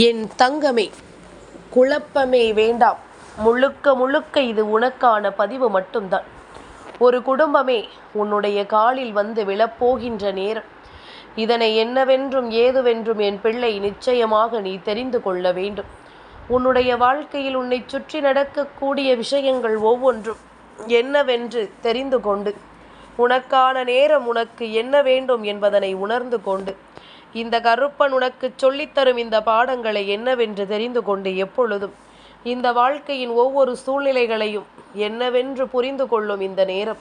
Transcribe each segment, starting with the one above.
என் தங்கமே, குழப்பமே வேண்டாம். முழுக்க முழுக்க இது உனக்கான பதிவு மட்டும்தான். ஒரு குடும்பமே உன்னுடைய காலில் வந்து விழப்போகின்ற நேரம். இதனை என்னவென்றும் ஏதுவென்றும் என் பிள்ளை நிச்சயமாக நீ தெரிந்து கொள்ள வேண்டும். உன்னுடைய வாழ்க்கையில் உன்னை சுற்றி நடக்கக்கூடிய விஷயங்கள் ஒவ்வொன்றும் என்னவென்று தெரிந்து கொண்டு, உனக்கான நேரம் உனக்கு என்ன வேண்டும் என்பதனை உணர்ந்து கொண்டு, இந்த கருப்பன் உனக்கு சொல்லித்தரும் இந்த பாடங்களை என்னவென்று தெரிந்து கொண்டு எப்பொழுதும் இந்த வாழ்க்கையின் ஒவ்வொரு சூழ்நிலைகளையும் என்னவென்று புரிந்து கொள்ளும் இந்த நேரம்,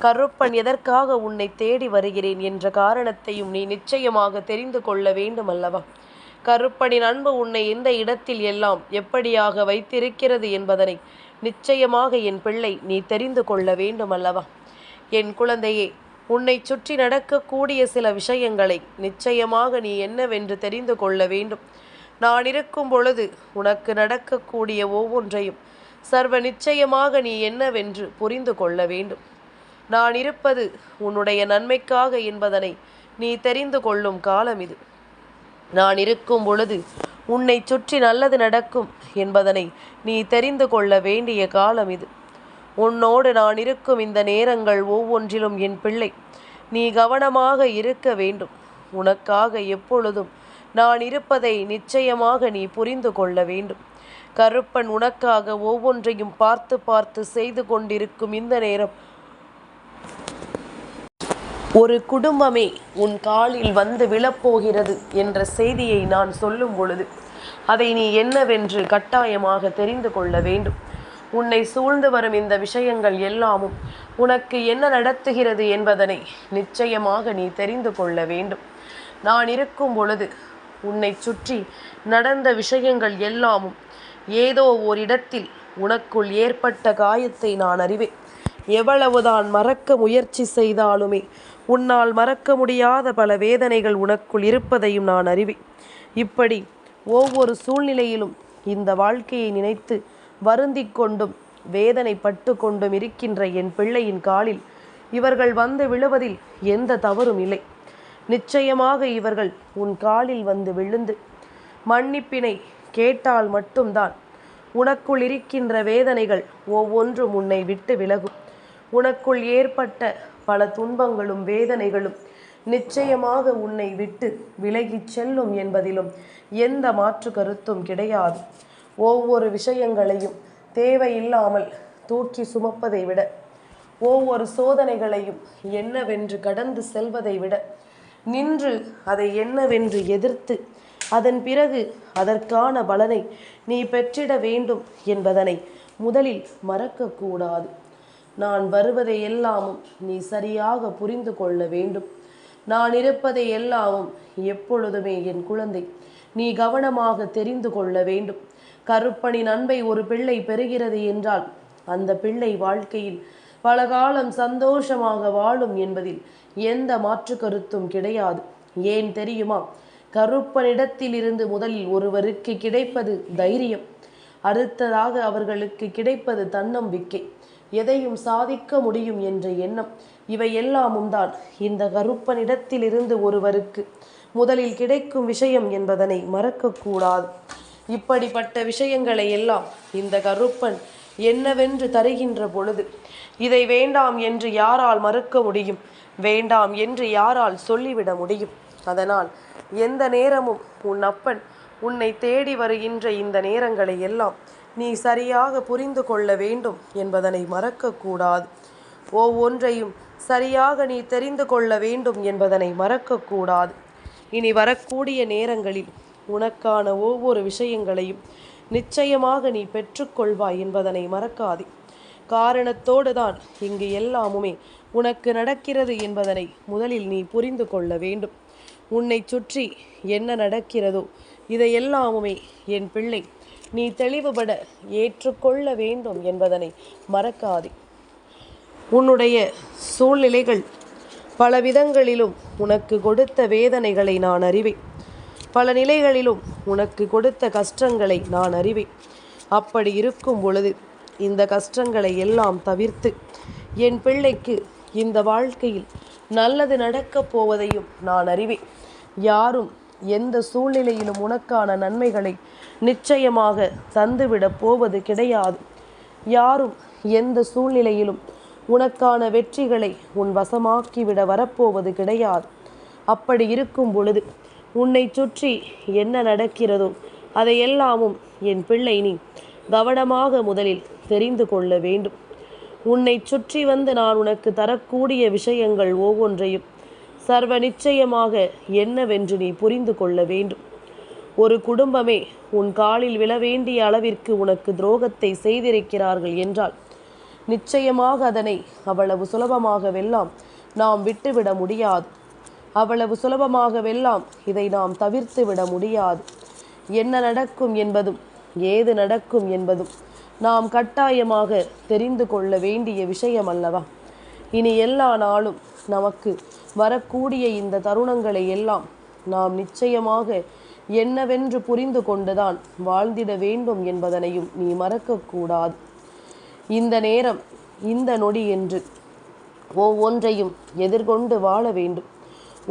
கருப்பன் எதற்காக உன்னை தேடி வருகிறேன் என்ற காரணத்தையும் நீ நிச்சயமாக தெரிந்து கொள்ள வேண்டும் அல்லவா? கருப்பனின் அன்பு உன்னை எந்த இடத்தில் எல்லாம் எப்படியாக வைத்திருக்கிறது என்பதனை நிச்சயமாக என் பிள்ளை நீ தெரிந்து கொள்ள வேண்டும் அல்லவா? என் குழந்தையே, உன்னை சுற்றி நடக்கக்கூடிய சில விஷயங்களை நிச்சயமாக நீ என்னவென்று தெரிந்து கொள்ள வேண்டும். நான் இருக்கும் பொழுது உனக்கு நடக்கக்கூடிய ஒவ்வொன்றையும் சர்வ நிச்சயமாக நீ என்னவென்று புரிந்து கொள்ள வேண்டும். நான் இருப்பது உன்னுடைய நன்மைக்காக என்பதனை நீ தெரிந்து கொள்ளும் காலம் இது. நான் இருக்கும் பொழுது உன்னை சுற்றி நல்லது நடக்கும் என்பதனை நீ தெரிந்து கொள்ள வேண்டிய காலம் இது. உன்னோடு நான் இருக்கும் இந்த நேரங்கள் ஒவ்வொன்றிலும் என் பிள்ளை நீ கவனமாக இருக்க வேண்டும். உனக்காக எப்பொழுதும் நான் இருப்பதை நிச்சயமாக நீ புரிந்து கொள்ள வேண்டும். கருப்பன் உனக்காக ஒவ்வொன்றையும் பார்த்து பார்த்து செய்து கொண்டிருக்கும் இந்த நேரம், ஒரு குடும்பமே உன் காலில் வந்து விழப்போகிறது என்ற செய்தியை நான் சொல்லும் பொழுது அதை நீ என்னவென்று கட்டாயமாக தெரிந்து கொள்ள வேண்டும். உன்னை சூழ்ந்து வரும் இந்த விஷயங்கள் எல்லாமும் உனக்கு என்ன நடத்துகிறது என்பதனை நிச்சயமாக நீ தெரிந்து கொள்ள வேண்டும். நான் இருக்கும் பொழுது உன்னை சுற்றி நடந்த விஷயங்கள் எல்லாமும் ஏதோ ஓரிடத்தில் உனக்குள் ஏற்பட்ட காயத்தை நான் அறிவேன். எவ்வளவுதான் மறக்க முயற்சி செய்தாலுமே உன்னால் மறக்க முடியாத பல வேதனைகள் உனக்குள் இருப்பதையும் நான் அறிவேன். இப்படி ஒவ்வொரு சூழ்நிலையிலும் இந்த வாழ்க்கையை நினைத்து வருந்தி கொண்டும் வேதனைப்பட்டு கொண்டும் இருக்கின்ற என் பிள்ளையின் காலில் இவர்கள் வந்து விழுவதில் எந்த தவறும் இல்லை. நிச்சயமாக இவர்கள் உன் காலில் வந்து விழுந்து மன்னிப்பினை கேட்டால் மட்டும்தான் உனக்குள் இருக்கின்ற வேதனைகள் ஒவ்வொன்றும் உன்னை விட்டு விலகும். உனக்குள் ஏற்பட்ட பல துன்பங்களும் வேதனைகளும் நிச்சயமாக உன்னை விட்டு விலகிச் செல்லும் என்பதிலும் எந்த மாற்று கருத்தும் கிடையாது. ஒவ்வொரு விஷயங்களையும் தேவையில்லாமல் தூக்கி சுமப்பதை விட, ஒவ்வொரு சோதனைகளையும் என்னவென்று கடந்து செல்வதை விட, நின்று அதை என்னவென்று எதிர்த்து அதன் பிறகு அதற்கான பலனை நீ பெற்றிட வேண்டும் என்பதனை முதலில் மறக்கக்கூடாது. நான் வருவதை எல்லாமும் நீ சரியாக புரிந்து கொள்ள வேண்டும். நான் இருப்பதை எல்லாமும் எப்பொழுதுமே என் குழந்தை நீ கவனமாக தெரிந்து கொள்ள வேண்டும். கருப்பனின் அன்பை ஒரு பிள்ளை பெறுகிறது என்றால் அந்த பிள்ளை வாழ்க்கையில் பல காலம் சந்தோஷமாக வாழும் என்பதில் எந்த மாற்று கருத்தும் கிடையாது. ஏன் தெரியுமா? கருப்பனிடத்தில் இருந்து முதலில் ஒருவருக்கு கிடைப்பது தைரியம், அடுத்ததாக அவர்களுக்கு கிடைப்பது தன்னம்பிக்கை, எதையும் சாதிக்க முடியும் என்ற எண்ணம். இவை எல்லாமும் தான் இந்த கருப்பனிடத்தில் இருந்து ஒருவருக்கு முதலில் கிடைக்கும் விஷயம் என்பதனை மறக்கக்கூடாது. இப்படிப்பட்ட விஷயங்களை எல்லாம் இந்த கருப்பன் என்னவென்று தருகின்ற பொழுது இதை வேண்டாம் என்று யாரால் மறுக்க முடியும்? வேண்டாம் என்று யாரால் சொல்லிவிட முடியும்? அதனால் எந்த நேரமும் உன் அப்பன் உன்னை தேடி வருகின்ற இந்த நேரங்களை எல்லாம் நீ சரியாக புரிந்து கொள்ள வேண்டும் என்பதனை மறக்கக்கூடாது. ஒவ்வொன்றையும் சரியாக நீ தெரிந்து கொள்ள வேண்டும் என்பதனை மறக்கக்கூடாது. இனி வரக்கூடிய நேரங்களில் உனக்கான ஒவ்வொரு விஷயங்களையும் நிச்சயமாக நீ பெற்றுக்கொள்வாய் என்பதனை மறக்காதே. காரணத்தோடு தான் இங்கு எல்லாமுமே உனக்கு நடக்கிறது என்பதனை முதலில் நீ புரிந்து கொள்ள வேண்டும். உன்னை சுற்றி என்ன நடக்கிறதோ இதையெல்லாமுமே என் பிள்ளை நீ தெளிவுபட ஏற்றுக்கொள்ள வேண்டும் என்பதனை மறக்காதே. உன்னுடைய சூழ்நிலைகள் பல விதங்களிலும் உனக்கு கொடுத்த வேதனைகளை நான் அறிவேன். பல நிலைகளிலும் உனக்கு கொடுத்த கஷ்டங்களை நான் அறிவேன். அப்படி இருக்கும் பொழுது இந்த கஷ்டங்களை எல்லாம் தவிர்த்து என் பிள்ளைக்கு இந்த வாழ்க்கையில் நல்லது நடக்கப் போவதையும் நான் அறிவேன். யாரும் எந்த சூழ்நிலையிலும் உனக்கான நன்மைகளை நிச்சயமாக தந்துவிடப் போவது கிடையாது. யாரும் எந்த சூழ்நிலையிலும் உனக்கான வெற்றிகளை உன் வசமாக்கிவிட வரப்போவது கிடையாது. அப்படி இருக்கும் பொழுது உன்னை சுற்றி என்ன நடக்கிறதோ அதையெல்லாமும் என் பிள்ளை நீ கவனமாக முதலில் தெரிந்து கொள்ள வேண்டும். உன்னை சுற்றி வந்து நான் உனக்கு தரக்கூடிய விஷயங்கள் ஒவ்வொன்றையும் சர்வ நிச்சயமாக என்னவென்று நீ புரிந்து கொள்ள வேண்டும். ஒரு குடும்பமே உன் காலில் விழ வேண்டிய அளவிற்கு உனக்கு துரோகத்தை செய்திருக்கிறார்கள் என்றால் நிச்சயமாக அதனை அவ்வளவு சுலபமாகவெல்லாம் நாம் விட்டுவிட முடியாது. அவ்வளவு சுலபமாகவெல்லாம் இதை நாம் தவிர்த்து விட முடியாது. என்ன நடக்கும் என்பதும் ஏது நடக்கும் என்பதும் நாம் கட்டாயமாக தெரிந்து கொள்ள வேண்டிய விஷயம் அல்லவா? இனி எல்லா நாளும் நமக்கு வரக்கூடிய இந்த தருணங்களை எல்லாம் நாம் நிச்சயமாக என்னவென்று புரிந்து கொண்டுதான் வாழ்ந்திட வேண்டும் என்பதனையும் நீ மறக்கக்கூடாது. இந்த நேரம் இந்த நொடி என்று ஒவ்வொன்றையும் எதிர்கொண்டு வாழ வேண்டும்.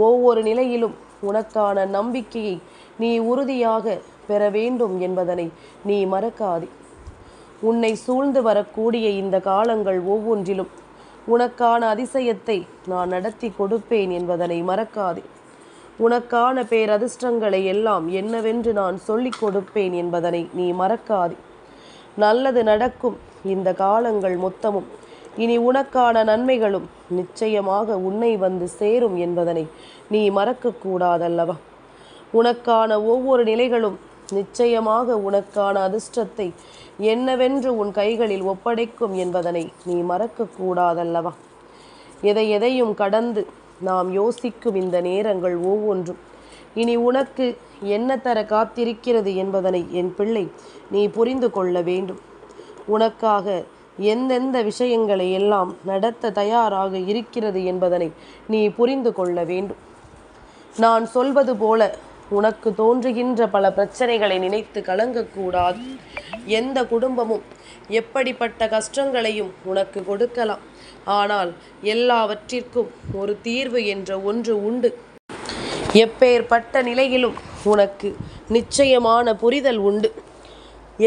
ஒவ்வொரு நிலையிலும் உனக்கான நம்பிக்கையை நீ உறுதியாக பெற வேண்டும் என்பதனை நீ மறக்காதே. உன்னை சூழ்ந்து வரக்கூடிய இந்த காலங்கள் ஒவ்வொன்றிலும் உனக்கான அதிசயத்தை நான் நடத்தி கொடுப்பேன் என்பதனை மறக்காதே. உனக்கான பேரதிர்ஷ்டங்களை எல்லாம் என்னவென்று நான் சொல்லிக் கொடுப்பேன் என்பதனை நீ மறக்காதே. நல்லது நடக்கும் இந்த காலங்கள் மொத்தமும் இனி உனக்கான நன்மைகளும் நிச்சயமாக உன்னை வந்து சேரும் என்பதனை நீ மறக்கக்கூடாதல்லவா? உனக்கான ஒவ்வொரு நிலைகளும் நிச்சயமாக உனக்கான அதிர்ஷ்டத்தை என்னவென்று உன் கைகளில் ஒப்படைக்கும் என்பதனை நீ மறக்கக்கூடாதல்லவா? எதையும் கடந்து நாம் யோசிக்கும் இந்த நேரங்கள் ஒவ்வொன்றும் இனி உனக்கு என்ன தர காத்திருக்கிறது என்பதனை என் பிள்ளை நீ புரிந்து கொள்ள வேண்டும். உனக்காக எந்தெந்த விஷயங்களை எல்லாம் நடத்த தயாராக இருக்கிறது என்பதனை நீ புரிந்து கொள்ள வேண்டும். நான் சொல்வது போல உனக்கு தோன்றுகின்ற பல பிரச்சனைகளை நினைத்து கலங்கக்கூடாது. எந்த குடும்பமும் எப்படிப்பட்ட கஷ்டங்களையும் உனக்கு கொடுக்கலாம். ஆனால் எல்லாவற்றிற்கும் ஒரு தீர்வு என்ற ஒன்று உண்டு. எப்பேற்பட்ட நிலையிலும் உனக்கு நிச்சயமான புரிதல் உண்டு.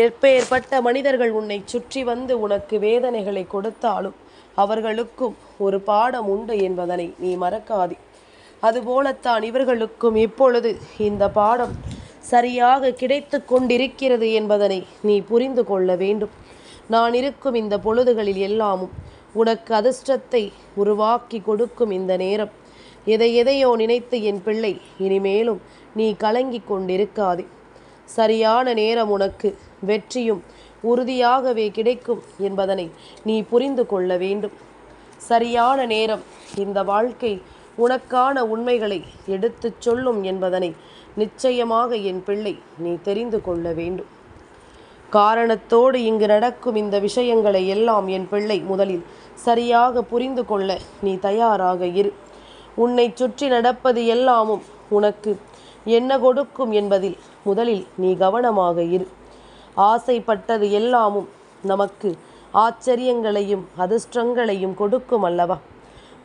எப்பேற்பட்ட மனிதர்கள் உன்னை சுற்றி வந்து உனக்கு வேதனைகளை கொடுத்தாலும் அவர்களுக்கும் ஒரு பாடம் உண்டு என்பதனை நீ மறக்காதே. அதுபோலத்தான் இவர்களுக்கும் இப்பொழுது இந்த பாடம் சரியாக கிடைத்து கொண்டிருக்கிறது என்பதனை நீ புரிந்து கொள்ள வேண்டும். நான் இருக்கும் இந்த பொழுதுகளில் எல்லாமும் உனக்கு அதிர்ஷ்டத்தை உருவாக்கி கொடுக்கும் இந்த நேரம். எதையோ நினைத்து என் பிள்ளை இனிமேலும் நீ கலங்கி கொண்டிருக்காதே. சரியான நேரம் உனக்கு வெற்றியும் உறுதியாகவே கிடைக்கும் என்பதனை நீ புரிந்து கொள்ள வேண்டும். சரியான நேரம் இந்த வாழ்க்கை உனக்கான உண்மைகளை எடுத்துச் சொல்லும் என்பதனை நிச்சயமாக என் பிள்ளை நீ தெரிந்து கொள்ள வேண்டும். காரணத்தோடு இங்கு நடக்கும் இந்த விஷயங்களை எல்லாம் என் பிள்ளை முதலில் சரியாக புரிந்து கொள்ள நீ தயாராக இரு. உன்னை சுற்றி நடப்பது எல்லாமும் உனக்கு என்ன கொடுக்கும் என்பதில் முதலில் நீ கவனமாக இரு. ஆசைப்பட்டது எல்லாமும் நமக்கு ஆச்சரியங்களையும் அதிர்ஷ்டங்களையும் கொடுக்கும் அல்லவா?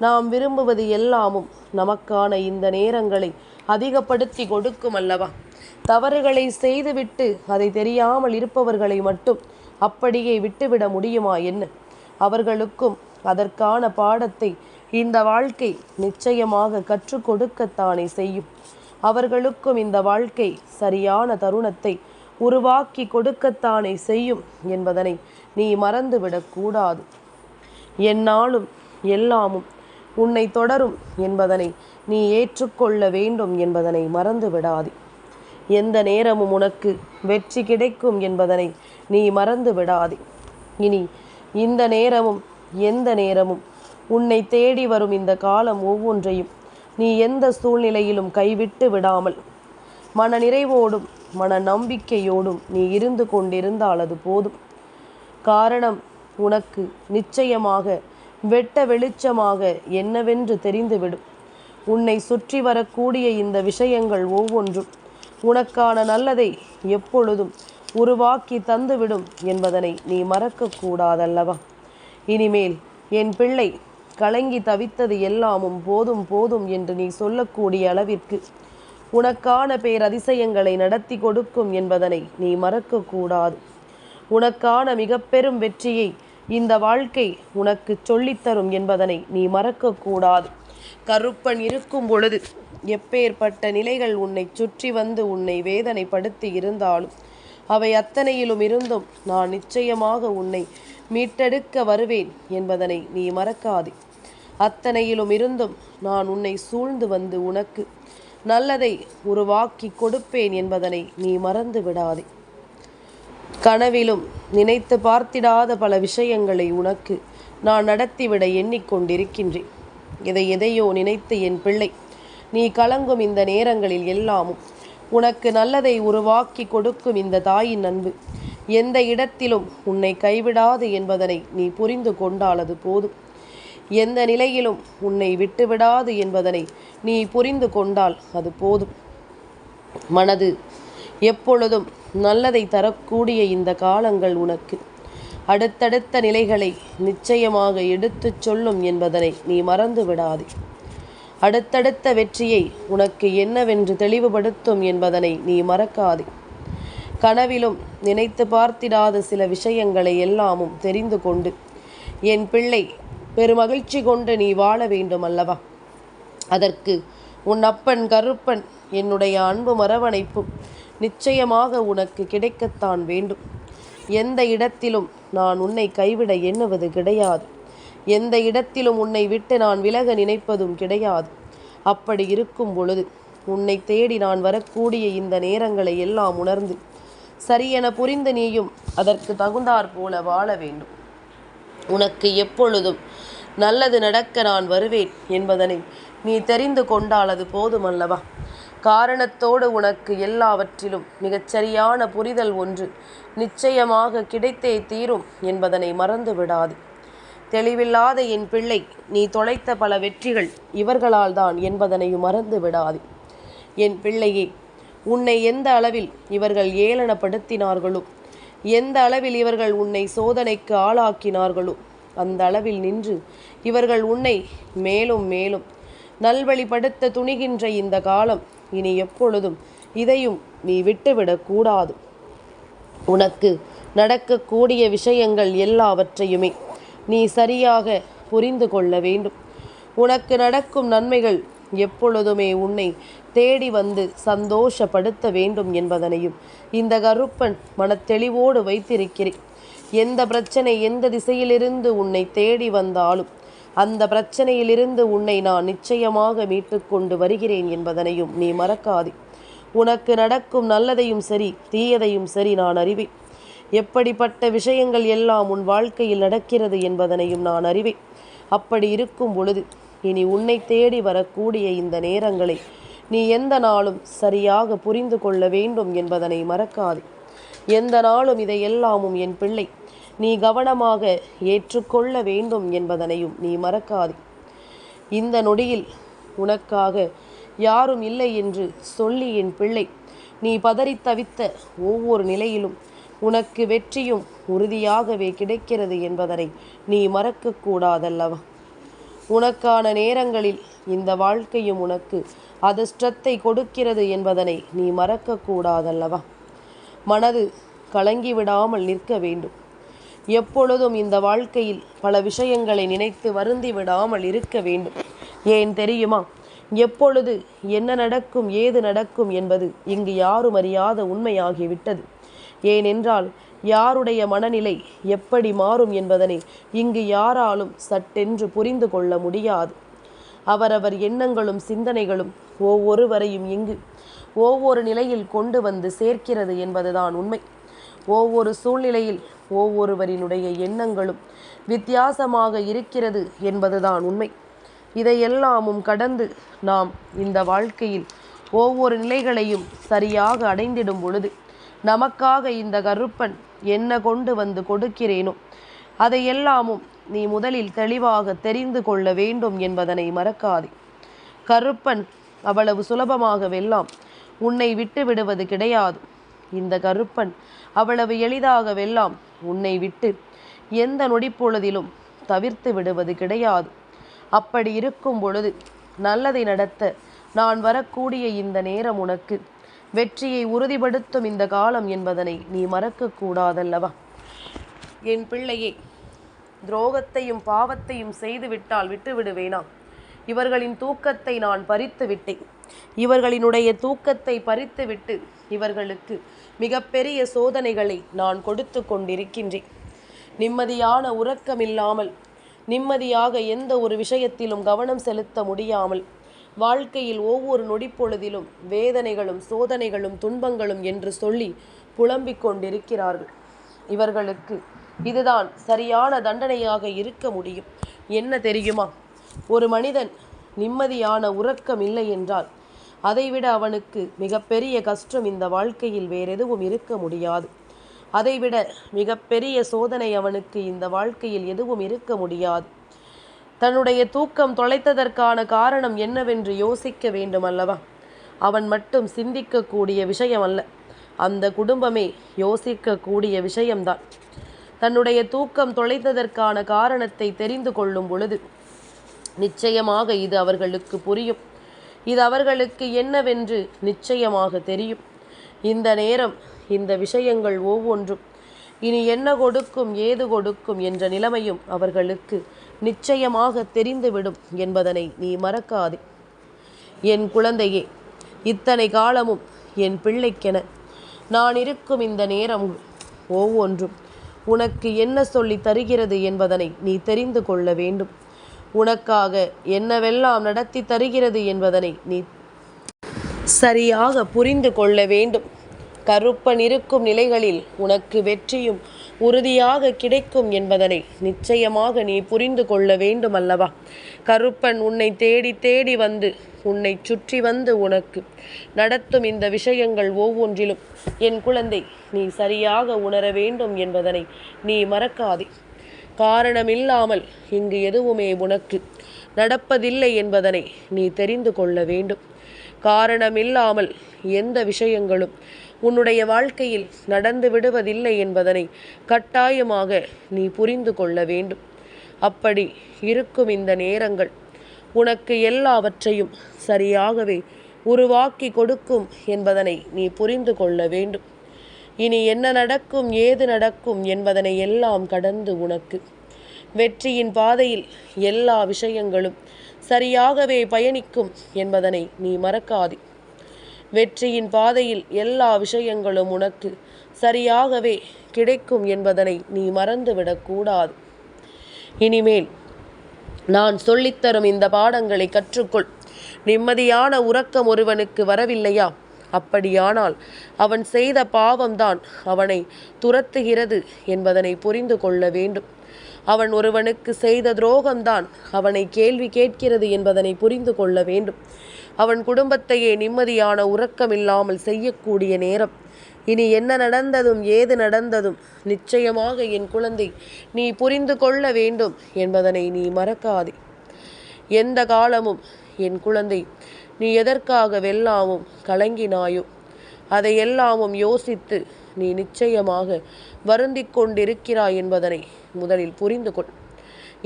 நாம் விரும்புவது எல்லாமும் நமக்கான இந்த நேரங்களை அதிகப்படுத்தி கொடுக்கும் அல்லவா? தவறுகளை செய்துவிட்டு அதை தெரியாமல் இருப்பவர்களை மட்டும் அப்படியே விட்டுவிட முடியுமா என்ன? அவர்களுக்கும் அதற்கான பாடத்தை இந்த வாழ்க்கை நிச்சயமாக கற்றுக் கொடுக்கத்தானே செய்யும். அவர்களுக்கும் இந்த வாழ்க்கை சரியான தருணத்தை உருவாக்கி கொடுக்கத்தானே செய்யும் என்பதனை நீ மறந்துவிடக்கூடாது. எந்நாளும் எல்லாமும் உன்னை தொடரும் என்பதனை நீ ஏற்றுக்கொள்ள வேண்டும் என்பதனை மறந்து விடாதே. எந்த நேரமும் உனக்கு வெற்றி கிடைக்கும் என்பதனை நீ மறந்து விடாதே. இனி இந்த நேரமும் எந்த நேரமும் உன்னை தேடி வரும் இந்த காலம் ஒவ்வொன்றையும் நீ எந்த சூழ்நிலையிலும் கைவிட்டு விடாமல் மன நிறைவோடும் மன நம்பிக்கையோடும் நீ இருந்து கொண்டிருந்தால் அது போதும். காரணம் உனக்கு நிச்சயமாக வெட்ட வெளிச்சமாக என்னவென்று தெரிந்துவிடும். உன்னை சுற்றி வரக்கூடிய இந்த விஷயங்கள் ஒவ்வொன்றும் உனக்கான நல்லதை எப்பொழுதும் உருவாக்கி தந்துவிடும் என்பதனை நீ மறக்கக்கூடாதல்லவா? இனிமேல் என் பிள்ளை கலங்கி தவித்தது எல்லாமும் போதும் போதும் என்று நீ சொல்லக்கூடிய அளவிற்கு உனக்கான பேரதிசயங்களை நடத்தி கொடுக்கும் என்பதனை நீ மறக்கக்கூடாது. உனக்கான மிக பெரும் வெற்றியை இந்த வாழ்க்கை உனக்கு சொல்லித்தரும் என்பதனை நீ மறக்கக்கூடாது. கருப்பன் இருக்கும் பொழுது எப்பேற்பட்ட நிலைகள் உன்னை சுற்றி வந்து உன்னை வேதனைப்படுத்தி இருந்தாலும் அவை அத்தனையிலும் இருந்தும் நான் நிச்சயமாக உன்னை மீட்டெடுக்க வருவேன் என்பதனை நீ மறக்காதே. அத்தனையிலும் இருந்தும் நான் உன்னை சூழ்ந்து வந்து உனக்கு நல்லதை உருவாக்கி கொடுப்பேன் என்பதனை நீ மறந்து விடாதே. கனவிலும் நினைத்து பார்த்திடாத பல விஷயங்களை உனக்கு நான் நடத்திவிட எண்ணிக்கொண்டிருக்கின்றேன். எதையோ நினைத்து என் பிள்ளை நீ கலங்கும் இந்த நேரங்களில் எல்லாமும் உனக்கு நல்லதை உருவாக்கி கொடுக்கும் இந்த தாயின் அன்பு எந்த இடத்திலும் உன்னை கைவிடாது என்பதனை நீ புரிந்து கொண்டாலது போதும். எந்த நிலையிலும் உன்னை விட்டுவிடாது என்பதனை நீ புரிந்து கொண்டால் அது போதும். மனது எப்பொழுதும் நல்லதை தரக்கூடிய இந்த காலங்கள் உனக்கு அடுத்தடுத்த நிலைகளை நிச்சயமாக எடுத்துச் சொல்லும் என்பதனை நீ மறந்து விடாதே. அடுத்தடுத்த வெற்றியை உனக்கு என்னவென்று தெளிவுபடுத்தும் என்பதனை நீ மறக்காதே. கனவிலும் நினைத்து பார்த்திடாத சில விஷயங்களை எல்லாமும் தெரிந்து கொண்டு என் பிள்ளை பெருமகிழ்ச்சி கொண்டு நீ வாழ வேண்டும் அல்லவா? அதற்கு உன் அப்பன் கருப்பன் என்னுடைய அன்பு அரவணைப்பும் நிச்சயமாக உனக்கு கிடைக்கத்தான் வேண்டும். எந்த இடத்திலும் நான் உன்னை கைவிட எண்ணுவது கிடையாது. எந்த இடத்திலும் உன்னை விட்டு நான் விலக நினைப்பதும் கிடையாது. அப்படி இருக்கும் பொழுது உன்னை தேடி நான் வரக்கூடிய இந்த நேரங்களை எல்லாம் உணர்ந்து சரியென புரிந்து நீயும் அதற்கு தகுந்தாற் போல வாழ வேண்டும். உனக்கு எப்பொழுதும் நல்லது நடக்க நான் வருவேன் என்பதனை நீ தெரிந்து கொண்டால் அது போதுமல்லவா? காரணத்தோடு உனக்கு எல்லாவற்றிலும் மிகச்சரியான புரிதல் ஒன்று நிச்சயமாக கிடைத்தே தீரும் என்பதனை மறந்து விடாது. தெளிவில்லாத என் பிள்ளை நீ தொலைத்த பல வெற்றிகள் இவர்களால் தான் என்பதனையும் மறந்து விடாது. என் பிள்ளையே, உன்னை எந்த அளவில் இவர்கள் ஏளனப்படுத்தினார்களோ, எந்த அளவில் இவர்கள் உன்னை சோதனைக்கு ஆளாக்கினார்களோ, அந்த அளவில் நின்று இவர்கள் உன்னை மேலும் மேலும் நல்வழிப்படுத்த துணிகின்ற இந்த காலம் இனி எப்பொழுதும் இதையும் நீ விட்டுவிடக்கூடாது. உனக்கு நடக்கக்கூடிய விஷயங்கள் எல்லாவற்றையுமே நீ சரியாக புரிந்து கொள்ள வேண்டும். உனக்கு நடக்கும் நன்மைகள் எப்பொழுதுமே உன்னை தேடி வந்து சந்தோஷப்படுத்த வேண்டும் என்பதனையும் இந்த கருப்பன் மனத்தெளிவோடு வைத்திருக்கிறேன். எந்த பிரச்சனை எந்த திசையிலிருந்து உன்னை தேடி வந்தாலும் அந்த பிரச்சனையிலிருந்து உன்னை நான் நிச்சயமாக மீட்டு கொண்டு வருகிறேன் என்பதனையும் நீ மறக்காதே. உனக்கு நடக்கும் நல்லதையும் சரி தீயதையும் சரி நான் அறிவேன். எப்படிப்பட்ட விஷயங்கள் எல்லாம் உன் வாழ்க்கையில் நடக்கிறது என்பதனையும் நான் அறிவேன். அப்படி இருக்கும் பொழுது இனி உன்னை தேடி வரக்கூடிய இந்த நேரங்களை நீ எந்த நாளும் சரியாக புரிந்து கொள்ள வேண்டும் என்பதனை மறக்காதே. எந்த நாளும் இதையெல்லாமும் என் பிள்ளை நீ கவனமாக ஏற்றுக்கொள்ள வேண்டும் என்பதனையும் நீ மறக்காதே. இந்த நொடியில் உனக்காக யாரும் இல்லை என்று சொல்லி என் பிள்ளை நீ பதறி தவித்த ஒவ்வொரு நிலையிலும் உனக்கு வெற்றியும் உறுதியாகவே கிடைக்கிறது என்பதனை நீ மறக்கக்கூடாதல்லவா? உனக்கான நேரங்களில் இந்த வாழ்க்கையும் உனக்கு அதிர்ஷ்டத்தை கொடுக்கிறது என்பதனை நீ மறக்கக்கூடாதல்லவா? மனது கலங்கிவிடாமல் நிற்க வேண்டும். எப்பொழுதும் இந்த வாழ்க்கையில் பல விஷயங்களை நினைத்து வருந்தி விடாமல் இருக்க வேண்டும். ஏன் தெரியுமா? எப்பொழுது என்ன நடக்கும் ஏது நடக்கும் என்பது இங்கு யாரும் அறியாத உண்மையாகிவிட்டது. ஏனென்றால் யாருடைய மனநிலை எப்படி மாறும் என்பதனை இங்கு யாராலும் சட்டென்று புரிந்து கொள்ள முடியாது. அவரவர் எண்ணங்களும் சிந்தனைகளும் ஒவ்வொருவரையும் இங்கு ஒவ்வொரு நிலையில் கொண்டு வந்து சேர்க்கிறது என்பதுதான் உண்மை. ஒவ்வொரு சூழ்நிலையில் ஒவ்வொருவரினுடைய எண்ணங்களும் வித்தியாசமாக இருக்கிறது என்பதுதான் உண்மை. இதையெல்லாமும் கடந்து நாம் இந்த வாழ்க்கையில் ஒவ்வொரு நிலைகளையும் சரியாக அடைந்திடும் பொழுது நமக்காக இந்த கருப்பன் என்ன கொண்டு வந்து கொடுக்கிறேனோ அதையெல்லாமும் நீ முதலில் தெளிவாக தெரிந்து கொள்ள வேண்டும் என்பதனை மறக்காதே. கருப்பன் அவ்வளவு சுலபமாகவெல்லாம் உன்னை விட்டு விடுவது கிடையாது. இந்த கருப்பன் அவ்வளவு எளிதாகவெல்லாம் உன்னை விட்டு எந்த நொடிப்பொழுதிலும் தவிர்த்து விடுவது கிடையாது. அப்படி இருக்கும் பொழுது நல்லதை நடத்த நான் வரக்கூடிய இந்த நேரம் உனக்கு வெற்றியை உறுதிப்படுத்தும் இந்த காலம் என்பதனை நீ மறக்கக்கூடாதல்லவா? என் பிள்ளையே, துரோகத்தையும் பாவத்தையும் செய்துவிட்டால் விட்டுவிடுவேனா? இவர்களின் தூக்கத்தை நான் பறித்து விட்டேன். இவர்களினுடைய தூக்கத்தை பறித்துவிட்டு இவர்களுக்கு மிகப்பெரிய சோதனைகளை நான் கொடுத்து கொண்டிருக்கின்றேன். நிம்மதியான உறக்கமில்லாமல், நிம்மதியாக எந்த ஒரு விஷயத்திலும் கவனம் செலுத்த முடியாமல், வாழ்க்கையில் ஒவ்வொரு நொடிப்பொழுதிலும் வேதனைகளும் சோதனைகளும் துன்பங்களும் என்று சொல்லி புலம்பிக் கொண்டிருக்கிறார்கள். இவர்களுக்கு இதுதான் சரியான தண்டனையாக இருக்க முடியும். என்ன தெரியுமா? ஒரு மனிதன் நிம்மதியான உறக்கம் இல்லை என்றால் அதைவிட அவனுக்கு மிகப்பெரிய கஷ்டம் இந்த வாழ்க்கையில் வேறெதுவும் இருக்க முடியாது. அதைவிட மிகப்பெரிய சோதனை அவனுக்கு இந்த வாழ்க்கையில் எதுவும் இருக்க முடியாது. தன்னுடைய தூக்கம் தொலைத்ததற்கான காரணம் என்னவென்று யோசிக்க வேண்டும் அல்லவா? அவன் மட்டும் சிந்திக்கக்கூடிய விஷயம் அல்ல, அந்த குடும்பமே யோசிக்கக்கூடிய விஷயம்தான். தன்னுடைய தூக்கம் தொலைத்ததற்கான காரணத்தை தெரிந்து கொள்ளும் பொழுது நிச்சயமாக இது அவர்களுக்கு புரியும். இது அவர்களுக்கு என்னவென்று நிச்சயமாக தெரியும். இந்த நேரம் இந்த விஷயங்கள் ஒவ்வொன்றும் இனி என்ன கொடுக்கும் ஏது கொடுக்கும் என்ற நிலைமையும் அவர்களுக்கு நிச்சயமாக தெரிந்துவிடும் என்பதனை நீ மறக்காதே. என் குழந்தையே, இத்தனை காலமும் என் பிள்ளைக்கென நான் இருக்கும் இந்த நேரம் ஒவ்வொன்றும் உனக்கு என்ன சொல்லி தருகிறது என்பதனை நீ தெரிந்து கொள்ள வேண்டும். உனக்காக என்னவெல்லாம் நடத்தி தருகிறது என்பதனை நீ சரியாக புரிந்து கொள்ள வேண்டும். கருப்பன் இருக்கும் நிலைகளில் உனக்கு வெற்றியும் உறுதியாக கிடைக்கும் என்பதனை நிச்சயமாக நீ புரிந்து கொள்ள வேண்டும் அல்லவா? கருப்பன் உன்னை தேடி தேடி வந்து, உன்னை சுற்றி வந்து உனக்கு நடத்தும் இந்த விஷயங்கள் ஒவ்வொன்றிலும் என் குழந்தை நீ சரியாக உணர வேண்டும் என்பதனை நீ மறக்காதே. காரணமில்லாமல் இங்கு எதுவுமே உனக்கு நடப்பதில்லை என்பதனை நீ தெரிந்து கொள்ள வேண்டும். காரணமில்லாமல் எந்த விஷயங்களும் உன்னுடைய வாழ்க்கையில் நடந்து விடுவதில்லை என்பதனை கட்டாயமாக நீ புரிந்து கொள்ள வேண்டும். அப்படி இருக்கும் இந்த நேரங்கள் உனக்கு எல்லாவற்றையும் சரியாகவே உருவாக்கி கொடுக்கும் என்பதனை நீ புரிந்து கொள்ள வேண்டும். இனி என்ன நடக்கும் ஏது நடக்கும் என்பதனை எல்லாம் கடந்து உனக்கு வெற்றியின் பாதையில் எல்லா விஷயங்களும் சரியாகவே பயணிக்கும் என்பதனை நீ மறக்காதே. வெற்றியின் பாதையில் எல்லா விஷயங்களும் உனக்கு சரியாகவே கிடைக்கும் என்பதனை நீ மறந்துவிடக்கூடாது. இனிமேல் நான் சொல்லித்தரும் இந்த பாடங்களை கற்றுக்கொள். நிம்மதியான உறக்கம் ஒருவனுக்கு வரவில்லையா? அப்படியானால் அவன் செய்த பாவம்தான் அவனை துரத்துகிறது என்பதனை புரிந்து கொள்ள வேண்டும். அவன் ஒருவனுக்கு செய்த துரோகம்தான் அவனை கேள்வி கேட்கிறது என்பதனை புரிந்து கொள்ள வேண்டும். அவன் குடும்பத்தையே நிம்மதியான உறக்கமில்லாமல் செய்யக்கூடிய நேரம். இனி என்ன நடந்ததும் ஏது நடந்ததும் நிச்சயமாக என் குழந்தை நீ புரிந்து கொள்ள வேண்டும் என்பதனை நீ மறக்காதே. எந்த காலமும் என் குழந்தை நீ எதற்காக வெல்லாமும் கலங்கினாயோ அதையெல்லாமும் யோசித்து நீ நிச்சயமாக வருந்திக் கொண்டிருக்கிறாய் என்பதனை முதலில் புரிந்து கொள்.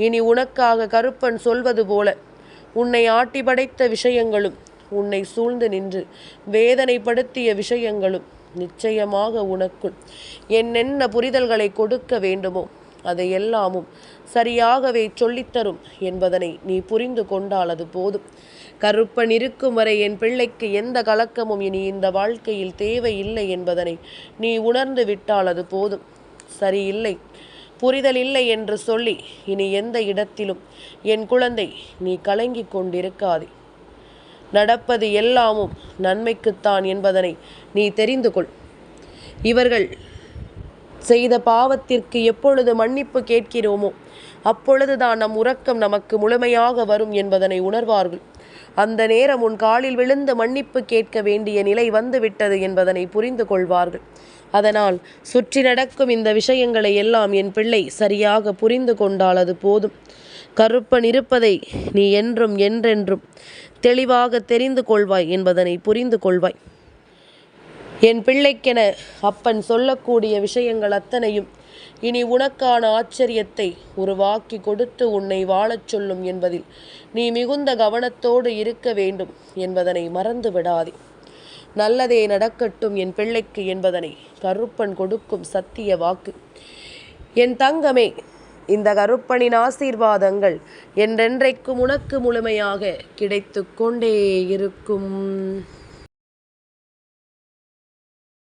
இனி உனக்காக கருப்பன் சொல்வது போல உன்னை ஆட்டி படைத்த விஷயங்களும், உன்னை சூழ்ந்து நின்று வேதனைப்படுத்திய விஷயங்களும் நிச்சயமாக உனக்குள் என்னென்ன புரிதல்களை கொடுக்க வேண்டுமோ அதையெல்லாமும் சரியாகவே சொல்லித்தரும் என்பதனை நீ புரிந்து கொண்டால் அது போதும். கருப்பன் இருக்கும் வரை என் பிள்ளைக்கு எந்த கலக்கமும் இனி இந்த வாழ்க்கையில் தேவையில்லை என்பதனை நீ உணர்ந்து விட்டால் அது போதும். சரியில்லை, புரிதல் இல்லை என்று சொல்லி இனி எந்த இடத்திலும் என் குழந்தை நீ கலங்கிக் கொண்டிருக்காதே. நடப்பது எல்லாமும் நன்மைக்குத்தான் என்பதனை நீ தெரிந்து கொள். இவர்கள் செய்த பாவத்திற்கு எப்பொழுது மன்னிப்பு கேட்கிறோமோ அப்பொழுதுதான் நம் உறக்கம் நமக்கு முழுமையாக வரும் என்பதனை உணர்வார்கள். அந்த நேரம் உன் காலில் விழுந்து மன்னிப்பு கேட்க வேண்டிய நிலை வந்துவிட்டது என்பதனை புரிந்து கொள்வார்கள். அதனால் சுற்றி நடக்கும் இந்த விஷயங்களை எல்லாம் என் பிள்ளை சரியாக புரிந்து கொண்டால் அது போதும். கருப்பன் இருப்பதை நீ என்றும் என்றென்றும் தெளிவாக தெரிந்து கொள்வாய் என்பதனை புரிந்து கொள்வாய். என் பிள்ளைக்கென அப்பன் சொல்லக்கூடிய விஷயங்கள் அத்தனையும் இனி உனக்கான ஆச்சரியத்தை உருவாக்கி கொடுத்து உன்னை வாழச் சொல்லும் என்பதில் நீ மிகுந்த கவனத்தோடு இருக்க வேண்டும் என்பதனை மறந்து விடாதே. நல்லதே நடக்கட்டும் என் பிள்ளைக்கு என்பதனை கருப்பன் கொடுக்கும் சத்திய வாக்கு. என் தங்கமே, இந்த கருப்பனின் ஆசீர்வாதங்கள் என்றென்றைக்கும் உனக்கு முழுமையாக கிடைத்து கொண்டே இருக்கும்.